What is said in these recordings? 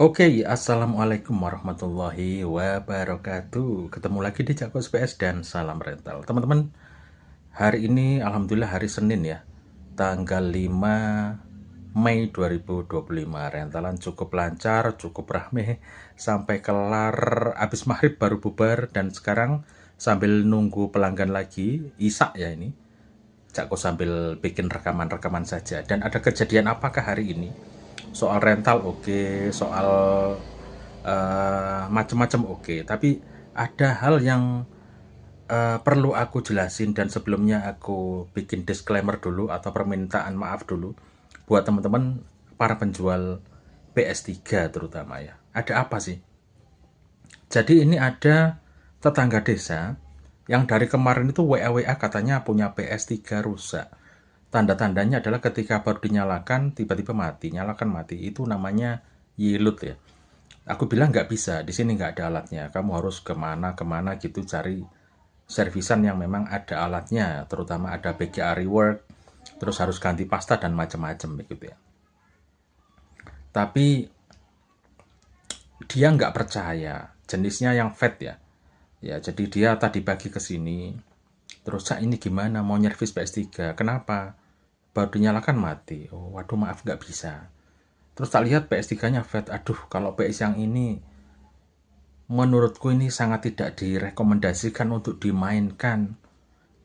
Oke, assalamualaikum warahmatullahi wabarakatuh. Ketemu lagi di Jakos PS dan salam rental. Teman-teman, hari ini alhamdulillah hari Senin ya, tanggal 5 Mei 2025. Rentalan cukup lancar, cukup rame, sampai kelar habis maghrib baru bubar. Dan sekarang sambil nunggu pelanggan lagi, isak ya ini, Cakko sambil bikin rekaman-rekaman saja. Dan ada kejadian apakah hari ini? Soal rental oke, soal macam-macam oke. Tapi ada hal yang perlu aku jelasin, dan sebelumnya aku bikin disclaimer dulu atau permintaan maaf dulu buat teman-teman para penjual PS3 terutama ya. Ada apa sih? Jadi ini ada tetangga desa yang dari kemarin itu WA-WA katanya punya PS3 rusak. Tanda-tandanya adalah ketika baru dinyalakan tiba-tiba mati, nyalakan mati. Itu namanya yield ya. Aku bilang nggak bisa, di sini nggak ada alatnya. Kamu harus kemana-kemana gitu cari servisan yang memang ada alatnya, terutama ada BGA rework, terus harus ganti pasta dan macam-macam begitu ya. Tapi dia nggak percaya, jenisnya yang fat ya. Ya, jadi dia tadi pagi ke sini, terus Cak ini gimana mau nyervis PS3? Kenapa? Baru dinyalakan mati. Oh, waduh maaf nggak bisa. Terus tak lihat PS3-nya fat. Aduh, kalau PS yang ini menurutku ini sangat tidak direkomendasikan untuk dimainkan,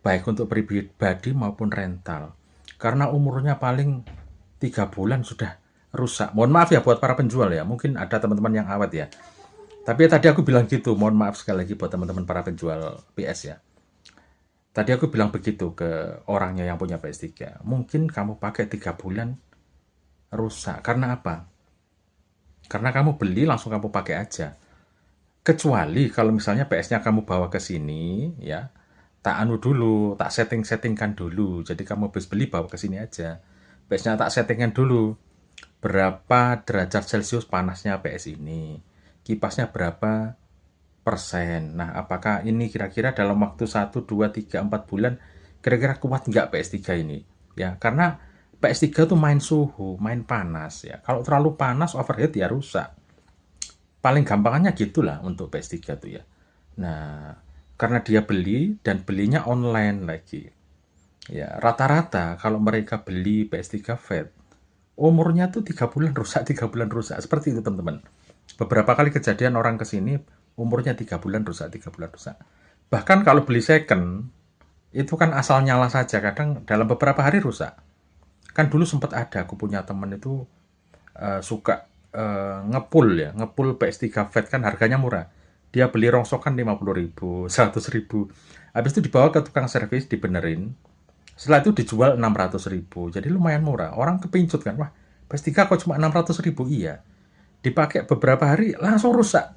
baik untuk pribadi maupun rental. Karena umurnya paling 3 bulan sudah rusak. Mohon maaf ya buat para penjual ya, mungkin ada teman-teman yang awet ya. Tapi ya, tadi aku bilang gitu, mohon maaf sekali lagi buat teman-teman para penjual PS ya. Tadi aku bilang begitu ke orangnya yang punya PS3. Mungkin kamu pakai 3 bulan rusak. Karena apa? Karena kamu beli langsung kamu pakai aja. Kecuali kalau misalnya PS-nya kamu bawa ke sini, ya, tak anu dulu, tak setting-settingkan dulu. Jadi kamu habis beli bawa ke sini aja. PS-nya tak settingkan dulu. Berapa derajat Celcius panasnya PS ini? Kipasnya berapa persen? Nah, apakah ini kira-kira dalam waktu 1, 2, 3, 4 bulan kira-kira kuat nggak PS3 ini? Ya, karena PS3 tuh main suhu, main panas ya. Kalau terlalu panas overheat ya rusak. Paling gampangnya gitulah untuk PS3 tuh ya. Nah, karena dia beli dan belinya online lagi. Ya, rata-rata kalau mereka beli PS3 Fat, umurnya tuh 3 bulan rusak, 3 bulan rusak. Seperti itu, teman-teman. Beberapa kali kejadian orang kesini umurnya 3 bulan rusak, 3 bulan rusak. Bahkan kalau beli second, itu kan asal nyala saja, kadang dalam beberapa hari rusak. Kan dulu sempat ada, aku punya temen itu suka ngepul ya, ngepul PS3 Fat kan harganya murah. Dia beli rongsokan 50.000, 100.000. Habis itu dibawa ke tukang servis, dibenerin. Setelah itu dijual 600.000. Jadi lumayan murah. Orang kepincut kan, wah PS3 kok cuma 600.000? Iya. Dipakai beberapa hari langsung rusak.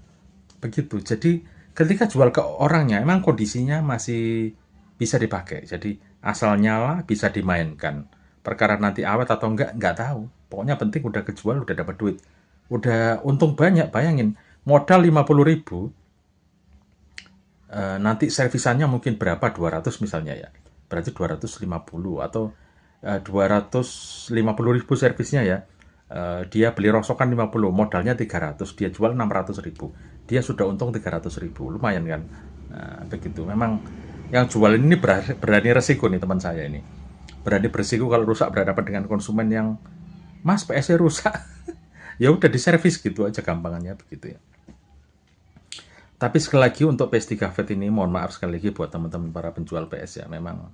Begitu. Jadi ketika jual ke orangnya, emang kondisinya masih bisa dipakai. Jadi asal nyala bisa dimainkan. Perkara nanti awet atau enggak tahu. Pokoknya penting udah kejual, udah dapat duit. Udah untung banyak, bayangin. Modal 50.000, nanti servisannya mungkin berapa, 200 misalnya ya. Berarti 250 atau 250.000 servisnya ya. Dia beli rongsokan 50, modalnya 300, dia jual 600.000. Dia sudah untung 300.000, lumayan kan. Nah, begitu. Memang yang jual ini berani resiko nih teman saya ini. Berani beresiko kalau rusak berhadapan dengan konsumen yang, Mas PS rusak. Ya udah diservis gitu aja gampangannya begitu ya. Tapi sekali lagi untuk PS3 Fat ini mohon maaf sekali lagi buat teman-teman para penjual PS ya, memang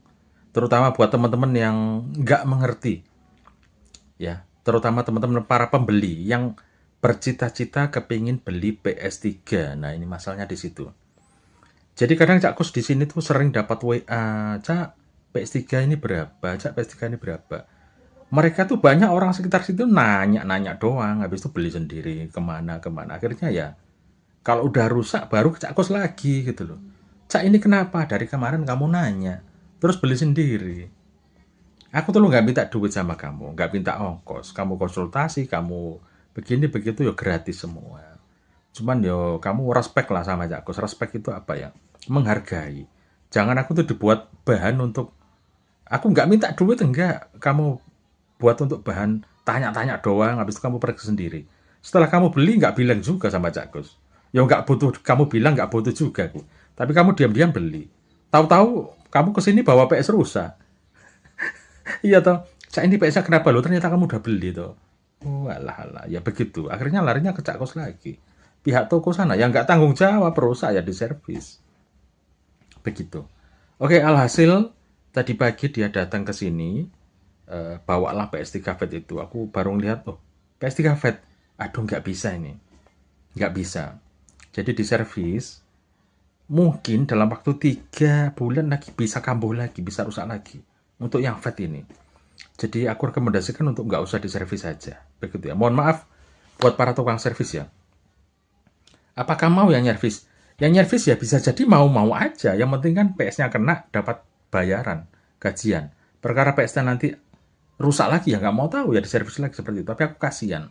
terutama buat teman-teman yang nggak mengerti ya, terutama teman-teman para pembeli yang bercita-cita kepingin beli PS3. Nah, ini masalahnya di situ. Jadi kadang Cak Kus di sini tuh sering dapat WA, Cak PS3 ini berapa? Cak PS3 ini berapa? Mereka tuh banyak orang sekitar situ nanya-nanya doang, habis itu beli sendiri kemana-kemana. Akhirnya ya kalau udah rusak baru ke Cak Kus lagi gitu loh. Cak ini kenapa? Dari kemarin kamu nanya, terus beli sendiri. Aku tuh lo nggak minta duit sama kamu, nggak minta ongkos. Kamu konsultasi, kamu begini begitu ya gratis semua. Cuman yo kamu respect lah sama Cak Kus. Respect itu apa ya? Menghargai. Jangan aku tuh dibuat bahan untuk, aku nggak minta duit enggak. Kamu buat untuk bahan tanya-tanya doang, habis itu kamu pergi sendiri. Setelah kamu beli nggak bilang juga sama Cak Gus. Ya nggak butuh, kamu bilang nggak butuh juga. Tapi kamu diam-diam beli. Tahu-tahu kamu kesini bawa PS rusak. Iya toh. Cak ini PS-nya kenapa lo? Ternyata kamu udah beli toh. Oh alah alah. Ya begitu. Akhirnya larinya ke Cak Gus lagi. Pihak toko sana yang nggak tanggung jawab, rusak ya di servis. Begitu. Oke, alhasil tadi pagi dia datang ke sini, bawalah PS3 Fat itu. Aku baru lihat, oh PS3 Fat. Aduh nggak bisa ini. Nggak bisa. Jadi di servis, mungkin dalam waktu 3 bulan lagi bisa kambuh lagi, bisa rusak lagi. Untuk yang Fat ini. Jadi aku rekomendasikan untuk nggak usah diservis saja. Begitu ya. Mohon maaf buat para tukang servis ya. Apakah mau yang nyervis? Yang nyervis ya bisa jadi mau-mau aja. Yang penting kan PS-nya kena, dapat bayaran, gajian. Perkara PS-nya nanti rusak lagi ya nggak mau tahu ya diservis lagi seperti itu. Tapi aku kasihan.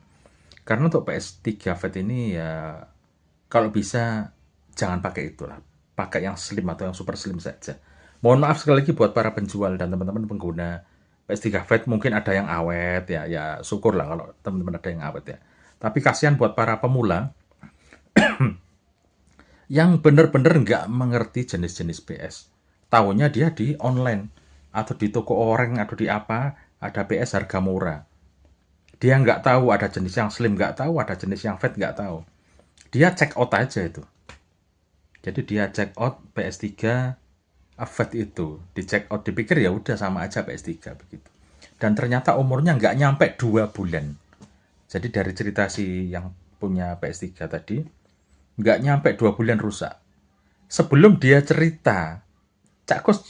Karena untuk PS3 Fat ini ya kalau bisa jangan pakai itulah. Pakai yang slim atau yang super slim saja. Mohon maaf sekali lagi buat para penjual dan teman-teman pengguna PS3 Fat mungkin ada yang awet ya. Ya syukurlah kalau teman-teman ada yang awet ya. Tapi kasihan buat para pemula yang benar-benar nggak mengerti jenis-jenis PS. Taunya dia di online atau di toko oranye atau di apa ada PS harga murah. Dia nggak tahu ada jenis yang slim, nggak tahu ada jenis yang fat, nggak tahu. Dia check out aja itu. Jadi dia check out PS3 fat itu, di check out dipikir ya udah sama aja PS3 begitu. Dan ternyata umurnya nggak nyampe 2 bulan. Jadi dari cerita si yang punya PS3 tadi, nggak nyampe 2 bulan rusak. Sebelum dia cerita, Cak Kus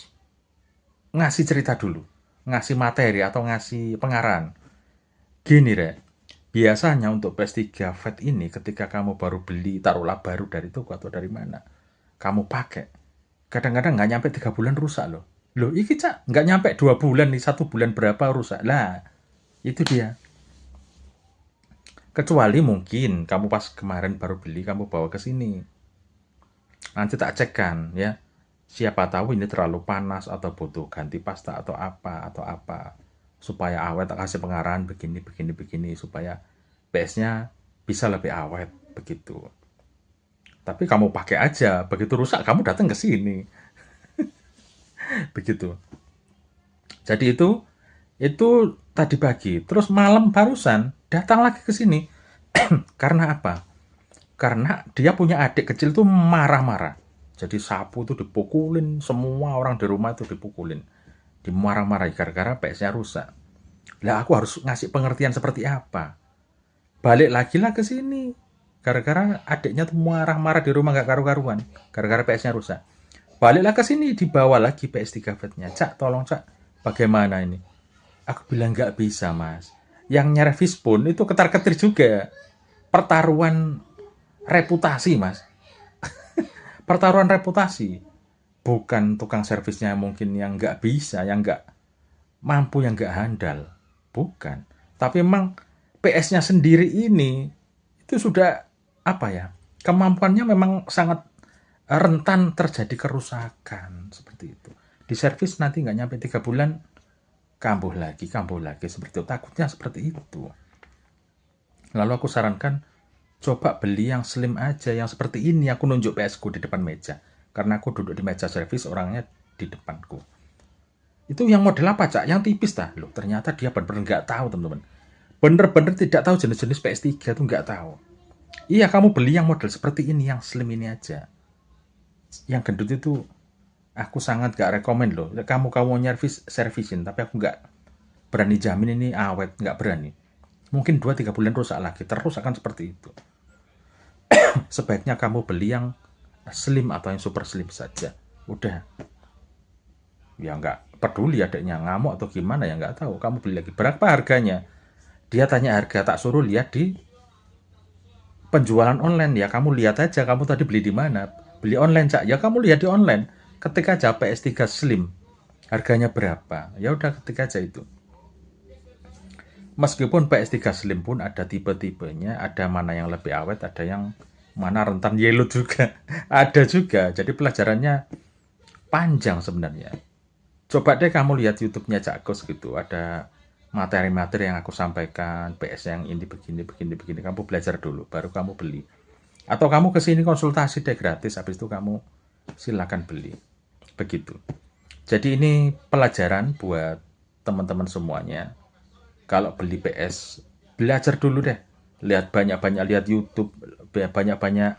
ngasih cerita dulu, ngasih materi atau ngasih pengarahan. Gini Rek, biasanya untuk PS3 Fat ini ketika kamu baru beli, taruhlah baru dari toko atau dari mana, kamu pakai, kadang-kadang nggak nyampe 3 bulan rusak loh. Loh, iki Cak, nggak nyampe 2 bulan nih, 1 bulan berapa rusak. Lah, itu dia. Kecuali mungkin kamu pas kemarin baru beli, kamu bawa ke sini. Nanti tak cekkan ya. Siapa tahu ini terlalu panas atau butuh ganti pasta atau apa. Supaya awet tak kasih pengarahan begini supaya PS-nya bisa lebih awet begitu. Tapi kamu pakai aja, begitu rusak kamu datang ke sini. Begitu. Jadi itu tadi pagi, terus malam barusan datang lagi ke sini. Karena apa? Karena dia punya adik kecil tuh marah-marah. Jadi sapu tuh dipukulin, semua orang di rumah tuh dipukulin. Dimarah-marahi gara-gara PS-nya rusak. Lah aku harus ngasih pengertian seperti apa? Balik lagi lah ke sini. Gara-gara adiknya tuh marah-marah di rumah gak karu-karuan. Gara-gara PS-nya rusak. Baliklah ke sini, dibawa lagi PS3 Fat-nya. Cak, tolong Cak, bagaimana ini? Aku bilang nggak bisa mas. Yang nyervis pun itu ketar-ketir juga. Pertaruhan reputasi mas. Pertaruhan reputasi. Bukan tukang servisnya mungkin yang nggak bisa, yang nggak mampu, yang nggak handal. Bukan. Tapi memang PS-nya sendiri ini itu sudah apa ya? Kemampuannya memang sangat rentan terjadi kerusakan seperti itu. Di servis nanti nggak nyampe 3 bulan kambuh lagi seperti itu. Takutnya seperti itu. Lalu aku sarankan coba beli yang slim aja, yang seperti ini. Aku nunjuk PS ku di depan meja karena aku duduk di meja servis, orangnya di depanku. Itu yang model apa Cak? Yang tipis dah. Loh, ternyata dia bener-bener nggak tahu teman-teman. Bener-bener tidak tahu jenis-jenis PS3 tuh nggak tahu. Iya, kamu beli yang model seperti ini, yang slim ini aja. Yang gendut itu aku sangat gak rekomen loh. Kamu servisin, tapi aku gak berani jamin ini awet, gak berani. Mungkin 2-3 bulan rusak lagi, terus akan seperti itu. Sebaiknya kamu beli yang slim atau yang super slim saja. Udah. Ya nggak peduli adiknya ngamuk atau gimana ya nggak tahu. Kamu beli lagi. Berapa harganya? Dia tanya harga, tak suruh lihat di penjualan online. Ya kamu lihat aja, kamu tadi beli di mana? Beli online Cak. Ya kamu lihat di online. Ketik aja PS3 Slim. Harganya berapa? Ya udah ketik aja itu. Meskipun PS3 Slim pun ada tipe-tipenya, ada mana yang lebih awet, ada yang mana rentan yellow juga. Ada juga. Jadi pelajarannya panjang sebenarnya. Coba deh kamu lihat YouTube-nya Cak Kus gitu. Ada materi-materi yang aku sampaikan, PS yang ini begini, kamu belajar dulu, baru kamu beli. Atau kamu ke sini konsultasi deh gratis, habis itu kamu silakan beli. Begitu. Jadi ini pelajaran buat teman-teman semuanya. Kalau beli PS, belajar dulu deh. Lihat banyak-banyak, lihat YouTube, banyak-banyak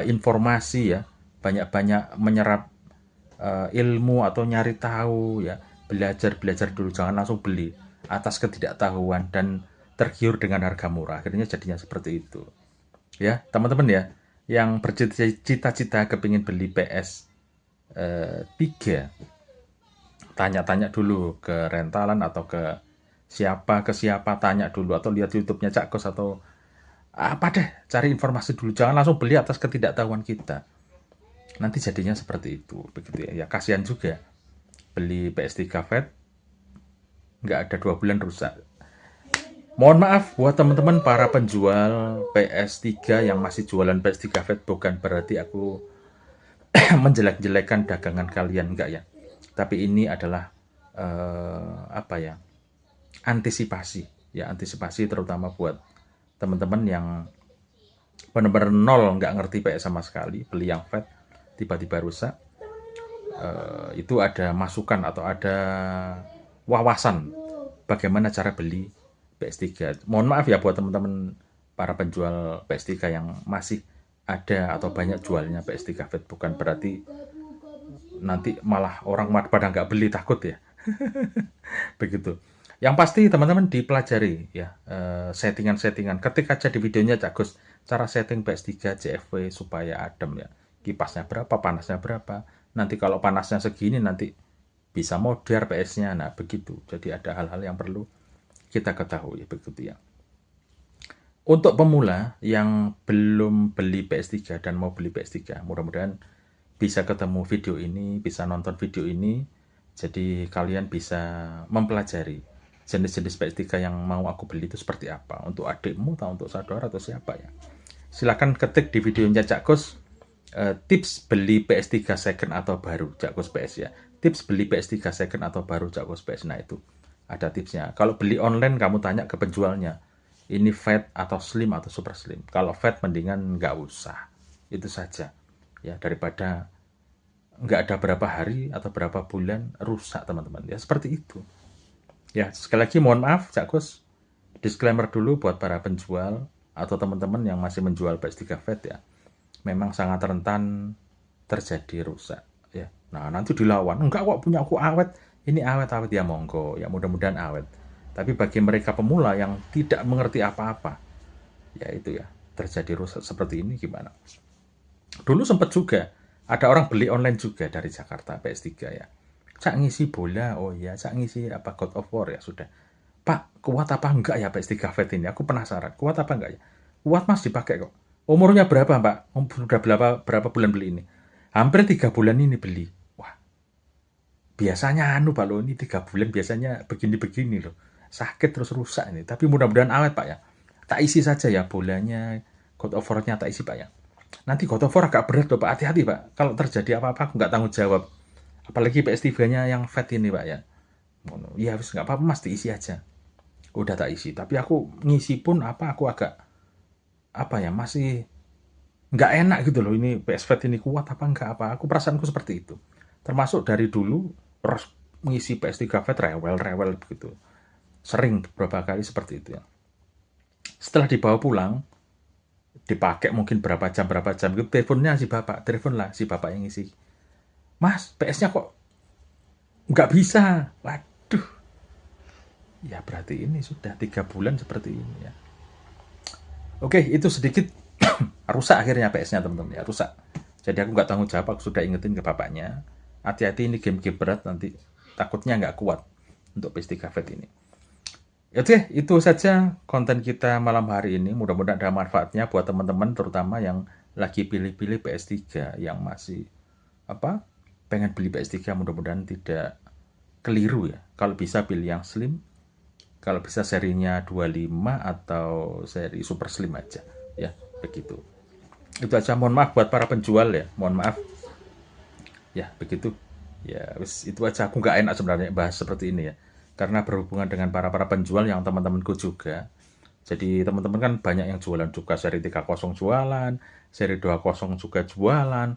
informasi ya, banyak-banyak menyerap ilmu atau nyari tahu ya. Belajar dulu, jangan langsung beli atas ketidaktahuan dan tergiur dengan harga murah. Akhirnya jadinya seperti itu. Ya, teman-teman ya, yang bercita-cita kepingin beli PS 3, tanya-tanya dulu ke rentalan atau ke siapa, tanya dulu atau lihat YouTube-nya Cak Kos atau apa deh, cari informasi dulu. Jangan langsung beli atas ketidaktahuan kita. Nanti jadinya seperti itu, begitu ya. Ya kasihan juga beli PS3 Fat nggak ada 2 bulan rusak. Mohon maaf buat teman-teman para penjual PS3 yang masih jualan PS3 Fat, bukan berarti aku menjelek-jelekan dagangan kalian, enggak ya. Tapi ini adalah apa ya? Antisipasi, ya antisipasi terutama buat teman-teman yang benar-benar nol, nggak ngerti PS sama sekali, beli yang Fat tiba-tiba rusak. Itu ada masukan atau ada wawasan bagaimana cara beli PS3. Mohon maaf ya buat teman-teman para penjual PS3 yang masih ada atau banyak jualnya PS3 Fat, bukan berarti nanti malah orang pada nggak beli, takut ya. Begitu. Yang pasti teman-teman dipelajari ya settingan-settingan. Ketik aja di videonya Cak Gus cara setting PS3 CFW supaya adem ya. Kipasnya berapa, panasnya berapa. Nanti kalau panasnya segini nanti bisa modar PS-nya. Nah, begitu. Jadi ada hal-hal yang perlu kita ketahui begitu ya. Untuk pemula yang belum beli PS3 dan mau beli PS3, mudah-mudahan bisa ketemu video ini, bisa nonton video ini, jadi kalian bisa mempelajari jenis-jenis PS3 yang mau aku beli itu seperti apa, untuk adikmu atau untuk saudara atau siapa ya. Silahkan ketik di videonya Cak Gus tips beli PS3 second atau baru Cak Gus PS ya. Tips beli PS3 second atau baru Cak Gus PS. Nah itu ada tipsnya. Kalau beli online kamu tanya ke penjualnya, ini fat atau slim atau super slim. Kalau fat mendingan nggak usah, itu saja ya, daripada nggak ada berapa hari atau berapa bulan rusak teman-teman ya, seperti itu ya. Sekali lagi mohon maaf Cak Gus, disclaimer dulu buat para penjual atau teman-teman yang masih menjual PS3 Fat ya, memang sangat rentan terjadi rusak ya. Nah nanti dilawan, enggak kok punya aku awet, ini awet-awet ya, monggo ya, mudah-mudahan awet. Tapi bagi mereka pemula yang tidak mengerti apa-apa ya, itu ya terjadi rusak seperti ini gimana. Dulu sempat juga ada orang beli online juga dari Jakarta PS3 ya. Cak ngisi bola, oh ya, cak ngisi apa God of War ya, sudah. Pak, kuat apa enggak ya PS3 Fat ini? Aku penasaran, kuat apa enggak ya? Kuat Mas, dipakai kok. Umurnya berapa Mbak? Sudah berapa bulan beli ini? Hampir 3 bulan ini beli. Wah, biasanya Pak lo, ini 3 bulan biasanya begini-begini loh. Sakit terus rusak ini. Tapi mudah-mudahan awet Pak ya. Tak isi saja ya bolanya, God of War-nya tak isi Pak ya. Nanti God of War agak berat loh Pak, hati-hati Pak. Kalau terjadi apa-apa aku nggak tanggung jawab. Apalagi PS3-nya yang Fat ini Pak ya. Iya wis nggak apa-apa Mas, diisi aja. Udah tak isi. Tapi aku ngisi pun aku agak apa ya, masih nggak enak gitu loh. Ini PS Fat ini kuat apa enggak apa. Aku perasaanku seperti itu. Termasuk dari dulu terus mengisi PS3 Fat rewel-rewel begitu. Sering beberapa kali seperti itu ya. Setelah dibawa pulang, dipakai mungkin berapa jam gitu, teleponnya si bapak, telepon lah si bapak yang ngisi, Mas PS-nya kok nggak bisa. Waduh ya, berarti ini sudah 3 bulan seperti ini ya. Oke, itu sedikit rusak akhirnya PS-nya teman-teman ya, rusak. Jadi aku nggak tanggung jawab, aku sudah ingetin ke bapaknya, hati-hati ini game-game berat, nanti takutnya nggak kuat untuk PS3 Fat ini. Oke, itu saja konten kita malam hari ini. Mudah-mudahan ada manfaatnya buat teman-teman, terutama yang lagi pilih-pilih PS3, yang masih pengen beli PS3. Mudah-mudahan tidak keliru ya. Kalau bisa pilih yang slim, kalau bisa serinya 25 atau seri super slim aja ya, begitu. Itu aja, mohon maaf buat para penjual ya, mohon maaf ya, begitu ya. Itu aja, aku nggak enak sebenarnya bahas seperti ini ya. karena berhubungan dengan para penjual yang teman-temanku juga. Jadi teman-teman kan banyak yang jualan juga, seri 30 jualan, seri 20 juga jualan,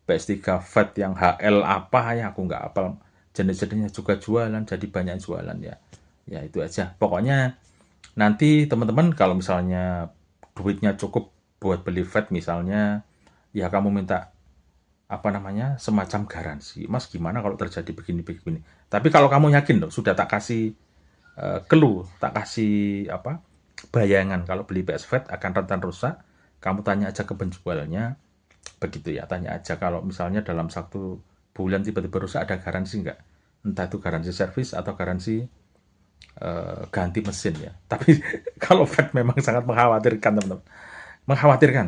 PS3 Fat yang HL apa ya aku nggak apal, jenis-jenisnya juga jualan, jadi banyak jualan ya. Ya itu aja. Pokoknya nanti teman-teman kalau misalnya duitnya cukup buat beli Fat misalnya, ya kamu minta apa namanya semacam garansi. Mas gimana kalau terjadi begini-begini. Tapi kalau kamu yakin loh, sudah tak kasih clue, tak kasih apa bayangan kalau beli PS Fat akan rentan rusak, kamu tanya aja ke penjualnya, begitu ya, tanya aja kalau misalnya dalam 1 bulan tiba-tiba rusak ada garansi nggak? Entah itu garansi servis atau garansi ganti mesin ya. Tapi kalau Fat memang sangat mengkhawatirkan teman-teman, mengkhawatirkan.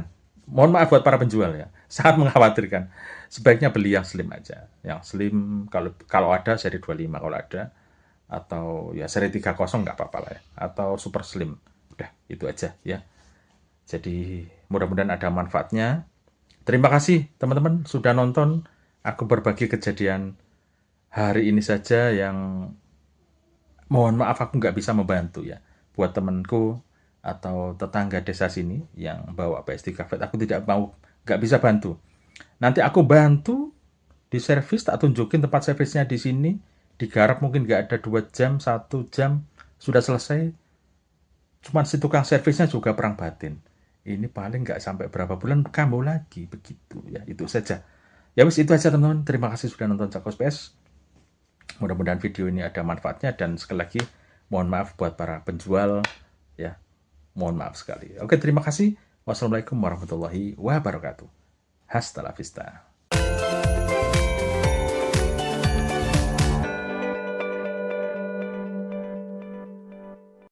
Mohon maaf buat para penjual ya, sangat mengkhawatirkan. Sebaiknya beli yang slim aja, yang slim kalau ada seri 25 kalau ada, atau ya seri 30 nggak apa-apa lah ya, atau super slim. Udah, itu aja ya. Jadi mudah-mudahan ada manfaatnya. Terima kasih teman-teman sudah nonton. Aku berbagi kejadian hari ini saja yang mohon maaf aku nggak bisa membantu ya. Buat temanku atau tetangga desa sini yang bawa PS3 Fat, aku nggak bisa bantu. Nanti aku bantu di servis, tak tunjukin tempat servisnya di sini, digarap mungkin nggak ada 2 jam, 1 jam, sudah selesai. Cuman si tukang servisnya juga perang batin. Ini paling nggak sampai berapa bulan kamu lagi, begitu ya. Itu saja. Ya wis itu aja teman-teman. Terima kasih sudah nonton Cakos PS. Mudah-mudahan video ini ada manfaatnya dan sekali lagi mohon maaf buat para penjual ya. Mohon maaf sekali. Oke, terima kasih. Wassalamualaikum warahmatullahi wabarakatuh. Hasta la vista.